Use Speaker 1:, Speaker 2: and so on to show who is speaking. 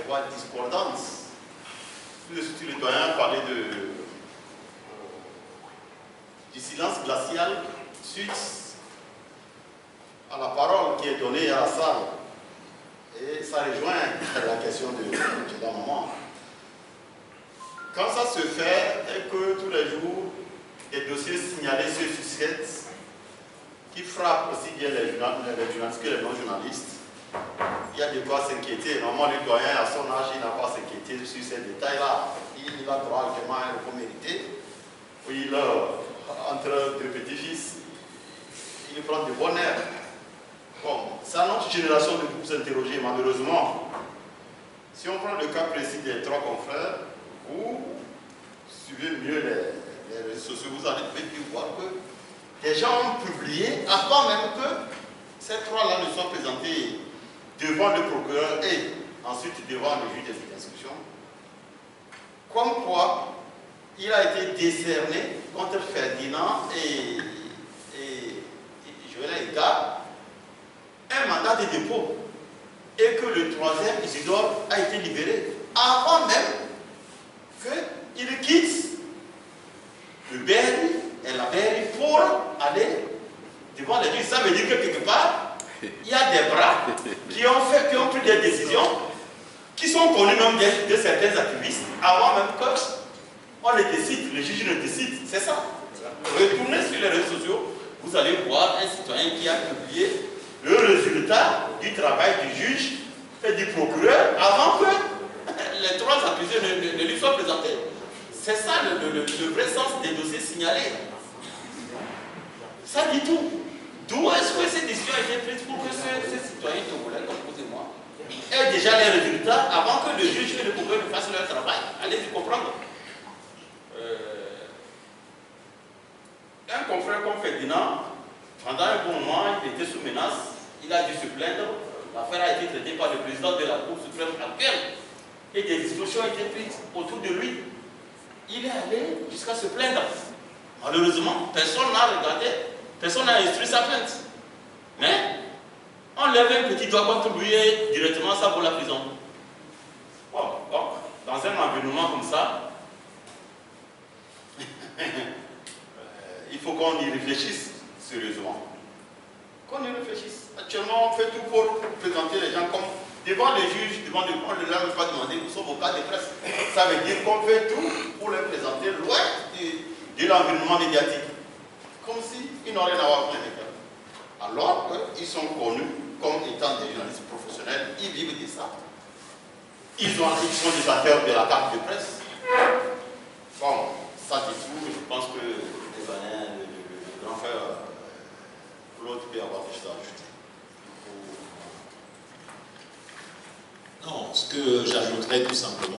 Speaker 1: voix discordantes. Le citoyen parlait du silence glacial suite à la parole qui est donnée à la salle. Et ça rejoint la question de la maman. Quand ça se fait et que tous les jours, des dossiers signalés se succèdent, qui frappent aussi bien les journalistes que les non-journalistes, il y a de quoi s'inquiéter. Normalement, le doyen, à son âge, il n'a pas à s'inquiéter sur ces détails-là. Il a droit à un repos mérité. Il entre deux petits-fils, il prend de bonnes heures. Bon, c'est à notre génération de vous interroger, malheureusement. Si on prend le cas précis des trois confrères, vous suivez mieux les réseaux sociaux, vous allez voir que des gens ont publié avant même que ces trois-là ne soient présentés devant le procureur et ensuite devant le juge d'instruction, comme quoi il a été décerné contre Ferdinand et Joël Edgar un mandat de dépôt et que le troisième, Isidore, a été libéré avant même qu'il quitte le Berry et la Berry pour aller devant les juges. Ça veut dire que quelque part, il y a des bras qui ont pris des décisions qui sont connues même de certains activistes avant même qu'on les décide, le juge le décide. C'est ça. Retournez sur les réseaux sociaux, vous allez voir un citoyen qui a publié le résultat du travail du juge et du procureur avant que les trois accusés ne lui soient présentés. C'est ça le vrai sens des dossiers signalés. Ça dit tout. D'où est-ce que ces décisions ont été prises pour que ces citoyens togolais, comme vous et moi, aient déjà les résultats avant que le juge et le procureur ne fassent leur travail? Allez-y comprendre. Un confrère comme Ferdinand, pendant un bon moment, il était sous menace, il a dû se plaindre, l'affaire a été traitée par le président de la Cour suprême actuelle et des dispositions ont été prises autour de lui. Il est allé jusqu'à se plaindre. Malheureusement, personne n'a regardé, personne n'a instruit sa plainte. Mais on lève un petit doigt contre lui et directement ça vaut la prison. Bon, donc, dans un environnement comme ça, il faut qu'on y réfléchisse sérieusement. Qu'on y réfléchisse. Actuellement, on fait tout pour présenter les gens comme devant les juges, devant le on ne leur a pas demandé, nous sommes au cas de presse. Ça veut dire qu'on fait tout pour les présenter loin de l'environnement médiatique. Comme s'ils n'auraient rien à voir avec les médias. Alors qu'ils sont connus comme étant des journalistes professionnels, ils vivent de ça. Ils sont des acteurs de la carte de presse. Bon, ça dit tout, je pense que le grand frère Claude peut avoir quelque chose à ajouter.
Speaker 2: Non, ce que j'ajouterais tout simplement,